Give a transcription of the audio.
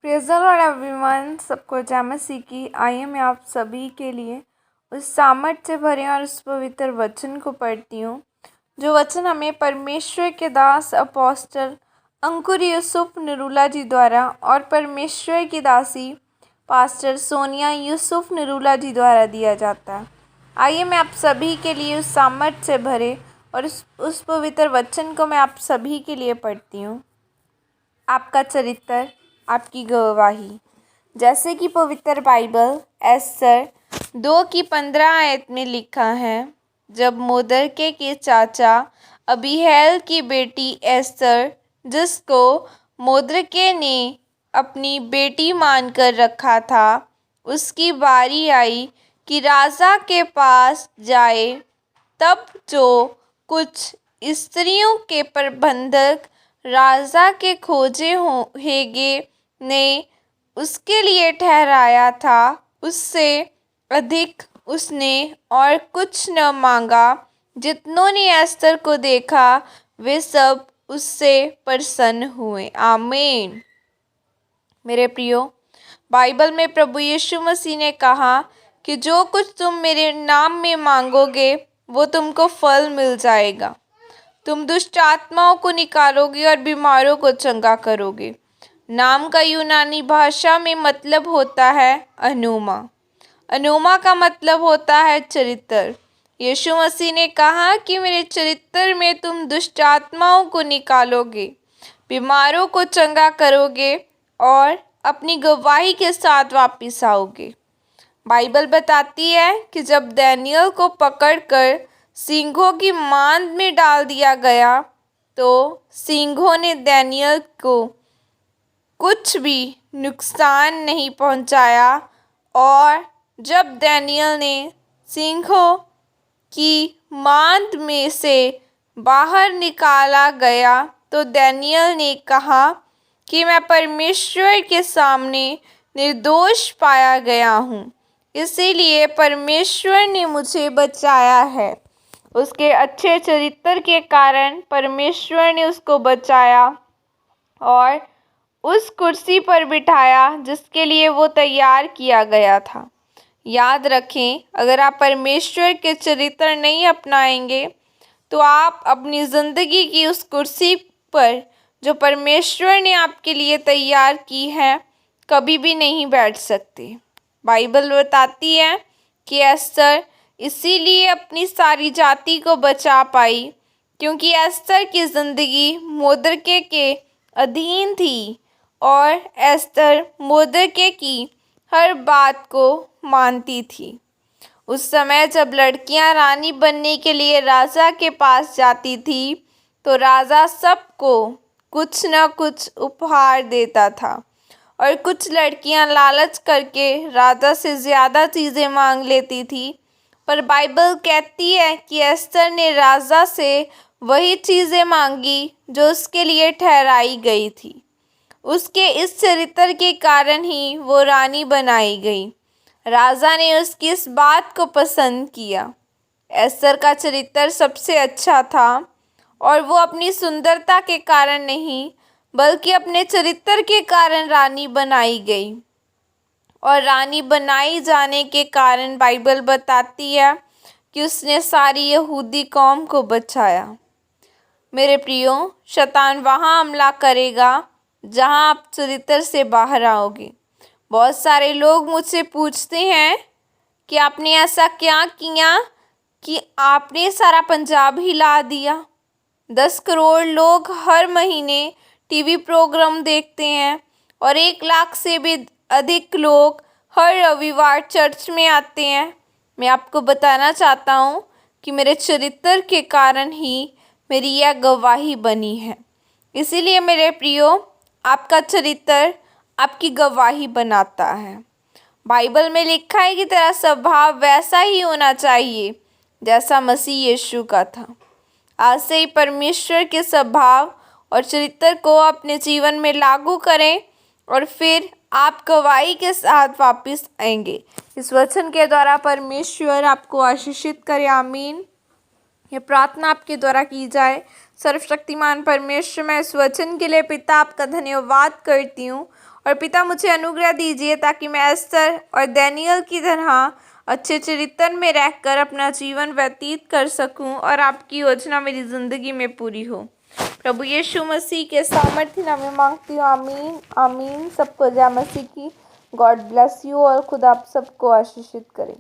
Praise the Lord everyone. सबको जय मसीह की। आइए मैं आप सभी के लिए उस सामर्थ से भरे और उस पवित्र वचन को पढ़ती हूँ जो वचन हमें परमेश्वर के दास अपोस्टल अंकुर यूसुफ निरूला जी द्वारा और परमेश्वर की दासी पास्टर सोनिया यूसुफ निरूला जी द्वारा दिया जाता है। आइए मैं आप सभी के लिए उस सामर्थ से भरे और उस पवित्र वचन को मैं आप सभी के लिए पढ़ती हूँ। आपका चरित्र, आपकी गवाही। जैसे कि पवित्र बाइबल एस्तर 2:15 में लिखा है, जब मोर्देकै के चाचा अबीहैल की बेटी एस्तर, जिसको मोर्देकै ने अपनी बेटी मानकर रखा था, उसकी बारी आई कि राजा के पास जाए, तब जो कुछ स्त्रियों के प्रबंधक राजा के खोजे हेगे ने उसके लिए ठहराया था, उससे अधिक उसने और कुछ न मांगा। जितनों ने एस्तर को देखा वे सब उससे प्रसन्न हुए। आमीन। मेरे प्रियो, बाइबल में प्रभु यीशु मसीह ने कहा कि जो कुछ तुम मेरे नाम में मांगोगे वो तुमको फल मिल जाएगा। तुम दुष्ट आत्माओं को निकालोगे और बीमारों को चंगा करोगे। नाम का यूनानी भाषा में मतलब होता है अनुमा। अनुमा का मतलब होता है चरित्र। यीशु मसीह ने कहा कि मेरे चरित्र में तुम दुष्ट आत्माओं को निकालोगे, बीमारों को चंगा करोगे और अपनी गवाही के साथ वापस आओगे। बाइबल बताती है कि जब दानियल को पकड़कर सिंहों की मांद में डाल दिया गया तो सिंहों ने दानियल को कुछ भी नुकसान नहीं पहुंचाया, और जब दानियल ने सिंहों की मांद में से बाहर निकाला गया तो दानियल ने कहा कि मैं परमेश्वर के सामने निर्दोष पाया गया हूँ, इसीलिए परमेश्वर ने मुझे बचाया है। उसके अच्छे चरित्र के कारण परमेश्वर ने उसको बचाया और उस कुर्सी पर बिठाया जिसके लिए वो तैयार किया गया था। याद रखें, अगर आप परमेश्वर के चरित्र नहीं अपनाएंगे तो आप अपनी ज़िंदगी की उस कुर्सी पर जो परमेश्वर ने आपके लिए तैयार की है कभी भी नहीं बैठ सकते। बाइबल बताती है कि एस्तर इसीलिए अपनी सारी जाति को बचा पाई क्योंकि एस्तर की ज़िंदगी मोर्देकै के अधीन थी और एस्तर मोर्देकै की हर बात को मानती थी। उस समय जब लड़कियां रानी बनने के लिए राजा के पास जाती थी तो राजा सबको कुछ न कुछ उपहार देता था और कुछ लड़कियां लालच करके राजा से ज़्यादा चीज़ें मांग लेती थी। पर बाइबल कहती है कि एस्तर ने राजा से वही चीज़ें मांगी जो उसके लिए ठहराई गई थी। उसके इस चरित्र के कारण ही वो रानी बनाई गई। राजा ने उसकी इस बात को पसंद किया। एस्तर का चरित्र सबसे अच्छा था और वो अपनी सुंदरता के कारण नहीं बल्कि अपने चरित्र के कारण रानी बनाई गई। और रानी बनाई जाने के कारण बाइबल बताती है कि उसने सारी यहूदी कौम को बचाया। मेरे प्रियो, शैतान वहाँ हमला करेगा जहाँ आप चरित्र से बाहर आओगे। बहुत सारे लोग मुझसे पूछते हैं कि आपने ऐसा क्या किया कि आपने सारा पंजाब हिला दिया। 10 करोड़ लोग हर महीने टीवी प्रोग्राम देखते हैं और 1 लाख से भी अधिक लोग हर रविवार चर्च में आते हैं। मैं आपको बताना चाहता हूँ कि मेरे चरित्र के कारण ही मेरी यह गवाही बनी है। इसीलिए मेरे प्रियो, आपका चरित्र आपकी गवाही बनाता है। बाइबल में लिखा है कि तेरा स्वभाव वैसा ही होना चाहिए जैसा मसीह यीशु का था। आज से ही परमेश्वर के स्वभाव और चरित्र को अपने जीवन में लागू करें और फिर आप गवाही के साथ वापस आएंगे। इस वचन के द्वारा परमेश्वर आपको आशीषित करे। आमीन। ये प्रार्थना आपके द्वारा की जाए। सर्वशक्तिमान परमेश्वर, मैं इस वचन के लिए पिता आपका धन्यवाद करती हूँ और पिता मुझे अनुग्रह दीजिए ताकि मैं एस्तर और दानियेल की तरह अच्छे चरित्र में रहकर अपना जीवन व्यतीत कर सकूं और आपकी योजना मेरी ज़िंदगी में पूरी हो। प्रभु यीशु मसीह के सामर्थ्य नाम में मांगती हूँ, आमीन आमीन। सबको जय मसीह की। गॉड ब्लेस यू और खुदा आप सबको आशीषित करे।